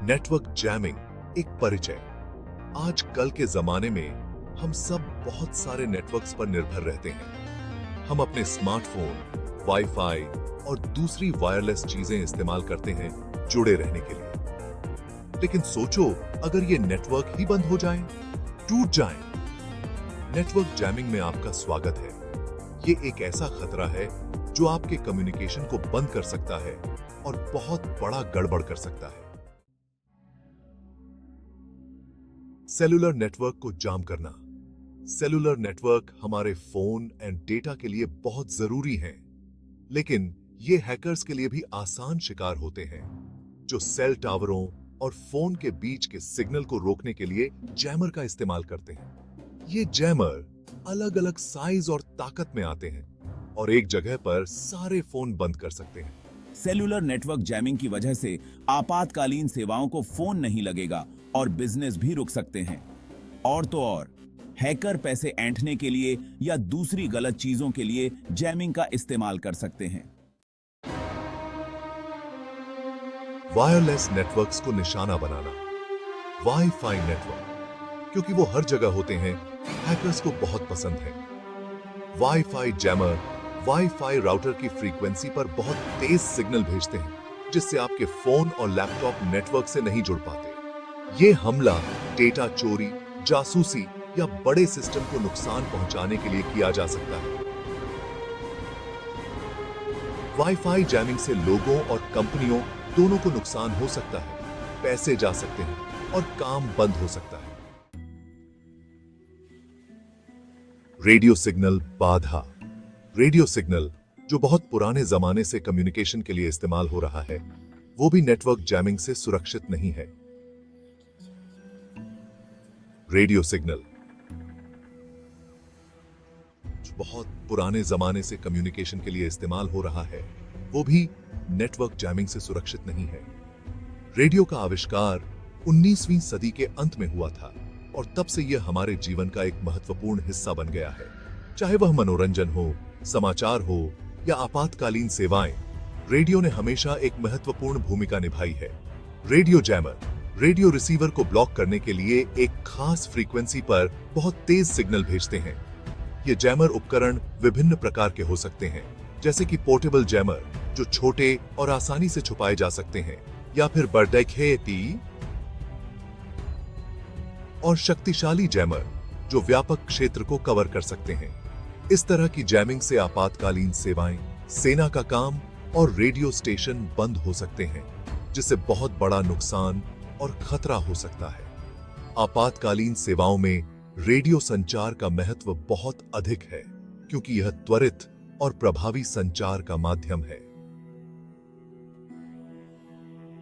Network jamming एक परिचय। आज कल के जमाने में हम सब बहुत सारे नेटवर्क्स पर निर्भर रहते हैं। हम अपने स्मार्टफोन, वाईफाई और दूसरी वायरलेस चीजें इस्तेमाल करते हैं जुड़े रहने के लिए। लेकिन सोचो, अगर ये नेटवर्क ही बंद हो जाएं, टूट जाएं। नेटवर्क जैमिंग में आपका स्वागत है। ये एक ऐसा खतरा है जो आपके कम्युनिकेशन को बंद कर सकता है और बहुत बड़ा गड़बड़ कर सकता है। सेलुलर नेटवर्क को जाम करना। सेलुलर नेटवर्क हमारे फोन एंड डेटा के लिए बहुत जरूरी हैं, लेकिन ये हैकर्स के लिए भी आसान शिकार होते हैं, जो सेल टावरों और फोन के बीच के सिग्नल को रोकने के लिए जैमर का इस्तेमाल करते हैं। ये जैमर अलग अलग साइज और ताकत में आते हैं और एक जगह पर सारे फोन बंद कर सकते हैं। सेलुलर नेटवर्क जैमिंग की वजह से आपातकालीन सेवाओं को फोन नहीं लगेगा और बिजनेस भी रुक सकते हैं। और तो और, हैकर पैसे ऐंठने के लिए या दूसरी गलत चीजों के लिए जैमिंग का इस्तेमाल कर सकते हैं। वायरलेस नेटवर्क्स को निशाना बनाना। वाईफाई नेटवर्क, क्योंकि वो हर जगह होते हैं, हैकर्स को बहुत पसंद है। वाईफाई जैमर वाईफाई राउटर की फ्रीक्वेंसी पर बहुत तेज सिग्नल भेजते हैं, जिससे आपके फोन और लैपटॉप नेटवर्क से नहीं जुड़ पाते। ये हमला डेटा चोरी, जासूसी या बड़े सिस्टम को नुकसान पहुंचाने के लिए किया जा सकता है। वाईफाई जैमिंग से लोगों और कंपनियों दोनों को नुकसान हो सकता है, पैसे जा सकते हैं और काम बंद हो सकता है। रेडियो सिग्नल बाधा। रेडियो सिग्नल, जो बहुत पुराने जमाने से कम्युनिकेशन के लिए इस्तेमाल हो रहा है, वो भी नेटवर्क जैमिंग से सुरक्षित नहीं है। रेडियो सिग्नल, जो बहुत पुराने जमाने से कम्युनिकेशन के लिए इस्तेमाल हो रहा है, वो भी नेटवर्क जैमिंग से सुरक्षित नहीं है। रेडियो का आविष्कार 19वीं सदी के अंत में हुआ था और तब से यह हमारे जीवन का एक महत्वपूर्ण हिस्सा बन गया है। चाहे वह मनोरंजन हो, समाचार हो या आपातकालीन सेवाएं, रेडियो ने हमेशा एक महत्वपूर्ण भूमिका निभाई है। रेडियो जैमर रेडियो रिसीवर को ब्लॉक करने के लिए एक खास फ्रीक्वेंसी पर बहुत तेज सिग्नल भेजते हैं। ये जैमर उपकरण विभिन्न प्रकार के हो सकते हैं, जैसे कि पोर्टेबल जैमर, जो छोटे और आसानी से छुपाए जा सकते हैं, या फिर बर्डैखेटी, और शक्तिशाली जैमर, जो व्यापक क्षेत्र को कवर कर सकते हैं। इस तरह की जैमिंग से आपातकालीन सेवाएं, सेना का काम और रेडियो स्टेशन बंद हो सकते हैं, जिससे बहुत बड़ा नुकसान और खतरा हो सकता है। आपातकालीन सेवाओं में रेडियो संचार का महत्व बहुत अधिक है, क्योंकि यह त्वरित और प्रभावी संचार का माध्यम है।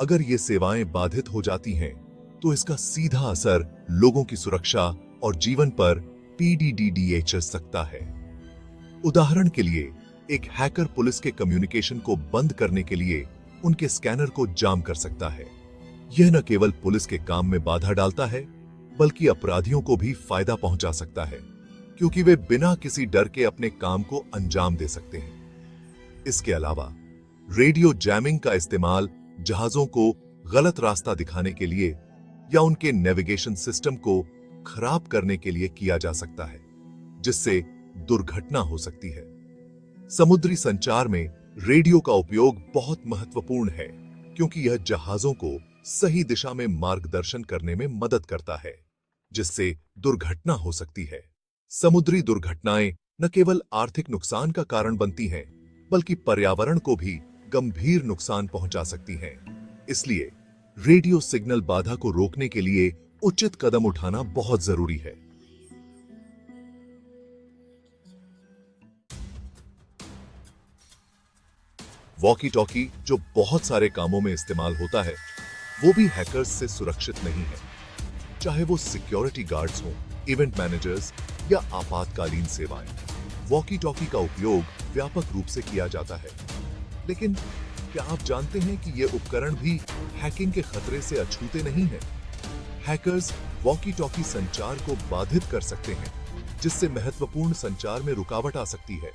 अगर ये सेवाएं बाधित हो जाती हैं, तो इसका सीधा असर लोगों की सुरक्षा और जीवन पर पीडीडीएच सकता है। उदाहरण के लिए, एक हैकर पुलिस के कम्युनिकेशन को बंद करने के लिए उनके स्कैनर को जाम कर सकता है। यह न केवल पुलिस के काम में बाधा डालता है, बल्कि अपराधियों को भी फायदा पहुंचा सकता है, क्योंकि वे बिना किसी डर के अपने काम को अंजाम दे सकते हैं। इसके अलावा, रेडियो जैमिंग का इस्तेमाल जहाजों को गलत रास्ता दिखाने के लिए या उनके नेविगेशन सिस्टम को खराब करने के लिए किया जा सकता है, जिससे दुर्घटना हो सकती है। समुद्री संचार में रेडियो का उपयोग बहुत महत्वपूर्ण है, क्योंकि यह जहाजों को सही दिशा में मार्गदर्शन करने में मदद करता है, जिससे दुर्घटना हो सकती है। समुद्री दुर्घटनाएं न केवल आर्थिक नुकसान का कारण बनती हैं, बल्कि पर्यावरण को भी गंभीर नुकसान पहुंचा सकती हैं। इसलिए रेडियो सिग्नल बाधा को रोकने के लिए उचित कदम उठाना बहुत जरूरी है। वॉकी टॉकी, जो बहुत सारे कामों में इस्तेमाल होता है, वो भी हैकर्स से सुरक्षित नहीं है। चाहे वो सिक्योरिटी गार्ड्स हों, इवेंट मैनेजर्स या आपातकालीन सेवाएं, वॉकी टॉकी का उपयोग व्यापक रूप से किया जाता है। लेकिन क्या आप जानते हैं कि ये उपकरण भी हैकिंग के खतरे से अछूते नहीं हैं? हैकर्स वॉकी टॉकी संचार को बाधित कर सकते हैं, जिससे महत्वपूर्ण संचार में रुकावट आ सकती है।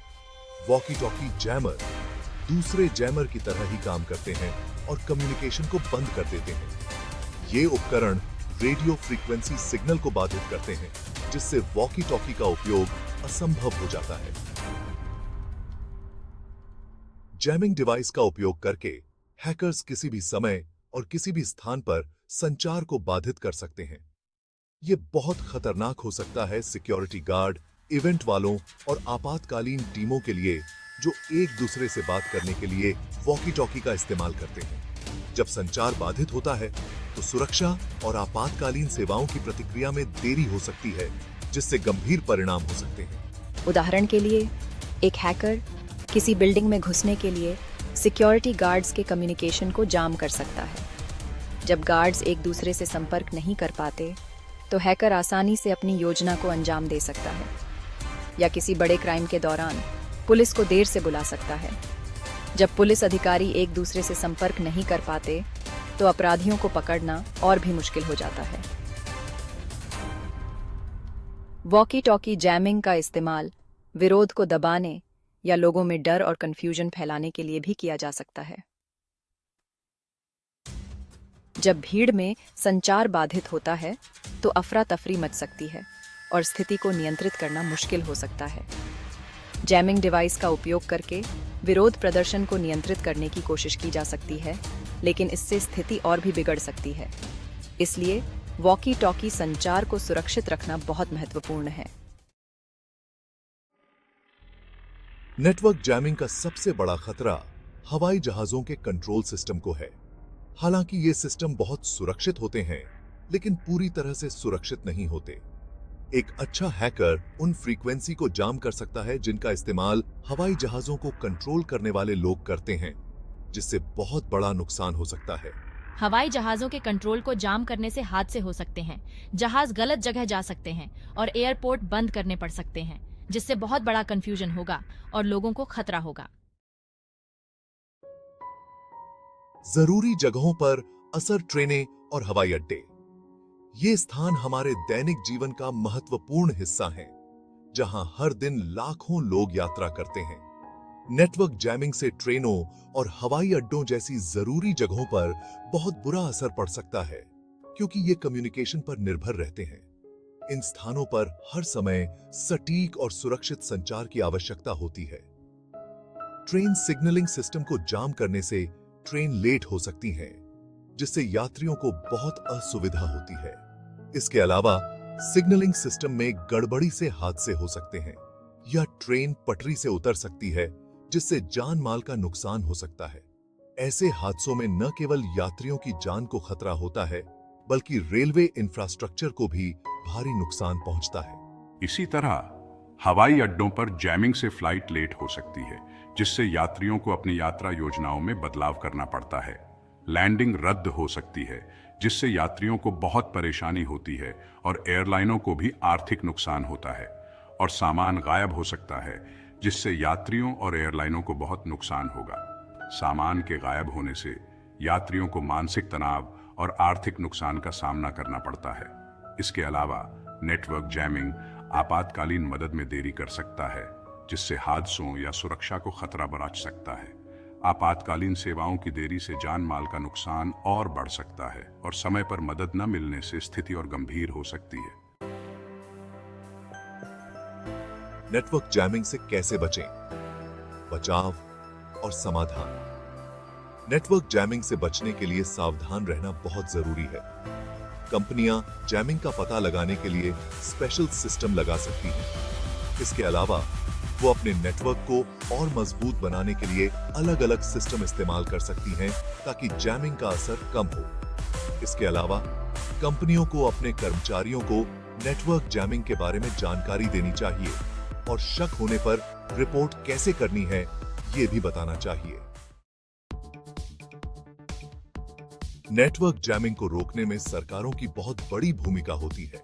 वॉकी टॉकी जैमर दूसरे जैमर की तरह ही काम करते हैं और कम्युनिकेशन को बंद कर देते हैं। ये उपकरण रेडियो फ्रीक्वेंसी सिग्नल को बाधित करते हैं, जिससे वॉकी टॉकी का उपयोग असंभव हो जाता है। जैमिंग डिवाइस का उपयोग करके हैकर्स किसी भी समय और किसी भी स्थान पर संचार को बाधित कर सकते हैं। यह बहुत खतरनाक हो सकता है सिक्योरिटी गार्ड, इवेंट वालों और आपातकालीन टीमों के लिए जो एक दूसरे से बात करने के लिए वॉकी टॉकी का इस्तेमाल करते हैं। जब संचार बाधित होता है तो सुरक्षा और आपातकालीन सेवाओं की प्रतिक्रिया में देरी हो सकती है, जिससे गंभीर परिणाम हो सकते हैं। उदाहरण के लिए, एक हैकर किसी बिल्डिंग में घुसने के लिए सिक्योरिटी गार्ड्स के कम्युनिकेशन को जाम कर सकता है। जब गार्ड्स एक दूसरे से संपर्क नहीं कर पाते, तो हैकर आसानी से अपनी योजना को अंजाम दे सकता है, या किसी बड़े क्राइम के दौरान पुलिस को देर से बुला सकता है। जब पुलिस अधिकारी एक दूसरे से संपर्क नहीं कर पाते, तो अपराधियों को पकड़ना और भी मुश्किल हो जाता है। वॉकी टॉकी जैमिंग का इस्तेमाल विरोध को दबाने या लोगों में डर और कंफ्यूजन फैलाने के लिए भी किया जा सकता है। जब भीड़ में संचार बाधित होता है, तो अफरा तफरी मच सकती है और स्थिति को नियंत्रित करना मुश्किल हो सकता है। जैमिंग डिवाइस का उपयोग करके विरोध प्रदर्शन को नियंत्रित करने की कोशिश की जा सकती है, लेकिन इससे स्थिति और भी बिगड़ सकती है। इसलिए वॉकी टॉकी संचार को सुरक्षित रखना बहुत महत्वपूर्ण है। नेटवर्क जैमिंग का सबसे बड़ा खतरा हवाई जहाजों के कंट्रोल सिस्टम को है। हालांकि ये सिस्टम बहुत सुरक्षित होते हैं, लेकिन पूरी तरह से सुरक्षित नहीं होते। एक अच्छा हैकर उन फ्रीक्वेंसी को जाम कर सकता है जिनका इस्तेमाल हवाई जहाजों को कंट्रोल करने वाले लोग करते हैं, जिससे बहुत बड़ा नुकसान हो सकता है। हवाई जहाजों के कंट्रोल को जाम करने से हादसे हो सकते हैं, जहाज गलत जगह जा सकते हैं और एयरपोर्ट बंद करने पड़ सकते हैं, जिससे बहुत बड़ा कंफ्यूजन होगा और लोगों को खतरा होगा। जरूरी जगहों पर असर ट्रेनें और हवाई अड्डे, ये स्थान हमारे दैनिक जीवन का महत्वपूर्ण हिस्सा हैं, जहां हर दिन लाखों लोग यात्रा करते हैं। नेटवर्क जैमिंग से ट्रेनों और हवाई अड्डों जैसी जरूरी जगहों पर बहुत बुरा असर पड़ सकता है, क्योंकि ये कम्युनिकेशन पर निर्भर रहते हैं। इन स्थानों पर हर समय सटीक और सुरक्षित संचार की आवश्यकता होती है। ट्रेन सिग्नलिंग सिस्टम को जाम करने से ट्रेन लेट हो सकती है, जिससे यात्रियों को बहुत असुविधा होती है। इसके अलावा सिग्नलिंग सिस्टम में गड़बड़ी से हादसे हो सकते हैं, या ट्रेन पटरी से उतर सकती है, जिससे जान माल का नुकसान हो सकता है। ऐसे हादसों में न केवल यात्रियों की जान को खतरा होता है, बल्कि रेलवे इंफ्रास्ट्रक्चर को भी भारी नुकसान पहुंचता है। इसी तरह हवाई अड्डों पर जैमिंग से फ्लाइट लेट हो सकती है, जिससे यात्रियों को अपनी यात्रा योजनाओं में बदलाव करना पड़ता है। लैंडिंग रद्द हो सकती है, जिससे यात्रियों को बहुत परेशानी होती है और एयरलाइनों को भी आर्थिक नुकसान होता है। और सामान गायब हो सकता है, जिससे यात्रियों और एयरलाइनों को बहुत नुकसान होगा। सामान के गायब होने से यात्रियों को मानसिक तनाव और आर्थिक नुकसान का सामना करना पड़ता है। इसके अलावा नेटवर्क जैमिंग आपातकालीन मदद में देरी कर सकता है, जिससे हादसों या सुरक्षा को खतरा बढ़ सकता है। आपातकालीन सेवाओं की देरी से जान माल का नुकसान और बढ़ सकता है, और समय पर मदद न मिलने से स्थिति और गंभीर हो सकती है। नेटवर्क जैमिंग से कैसे बचें? बचाव और समाधान। नेटवर्क जैमिंग से बचने के लिए सावधान रहना बहुत जरूरी है। कंपनियां जैमिंग का पता लगाने के लिए स्पेशल सिस्टम लगा सकती हैं। इसके अलावा वो अपने नेटवर्क को और मजबूत बनाने के लिए अलग-अलग सिस्टम इस्तेमाल कर सकती हैं, ताकि जैमिंग का असर कम हो। इसके अलावा कंपनियों को अपने कर्मचारियों को नेटवर्क जैमिंग के बारे में जानकारी देनी चाहिए, और शक होने पर रिपोर्ट कैसे करनी है, ये भी बताना चाहिए। नेटवर्क जैमिंग को रोकने में सरकारों की बहुत बड़ी भूमिका होती है।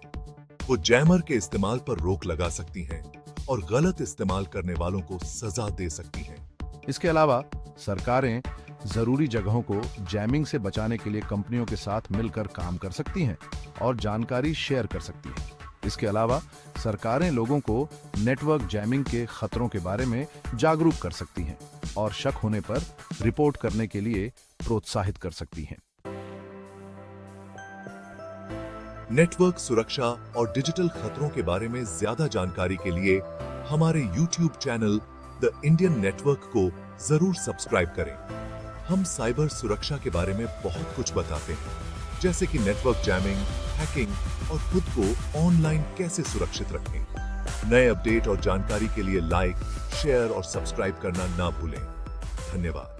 वो जैमर के इस्तेमाल पर रोक लगा सकती हैं और गलत इस्तेमाल करने वालों को सजा दे सकती हैं। इसके अलावा सरकारें जरूरी जगहों को जैमिंग से बचाने के लिए कंपनियों के साथ मिलकर काम कर सकती हैं और जानकारी शेयर कर सकती हैं। इसके अलावा सरकारें लोगों को नेटवर्क जैमिंग के खतरों के बारे में जागरूक कर सकती हैं और शक होने पर रिपोर्ट करने के लिए प्रोत्साहित कर सकती हैं। नेटवर्क सुरक्षा और डिजिटल खतरों के बारे में ज्यादा जानकारी के लिए हमारे YouTube channel the Indian network को जरूर सब्सक्राइब करें। हम साइबर सुरक्षा के बारे में बहुत कुछ बताते हैं, जैसे कि नेटवर्क जैमिंग, हैकिंग और खुद को ऑनलाइन कैसे सुरक्षित रखें। नए अपडेट और जानकारी के लिए लाइक, शेयर और सब्सक्राइब करना ना भूलें। धन्यवाद।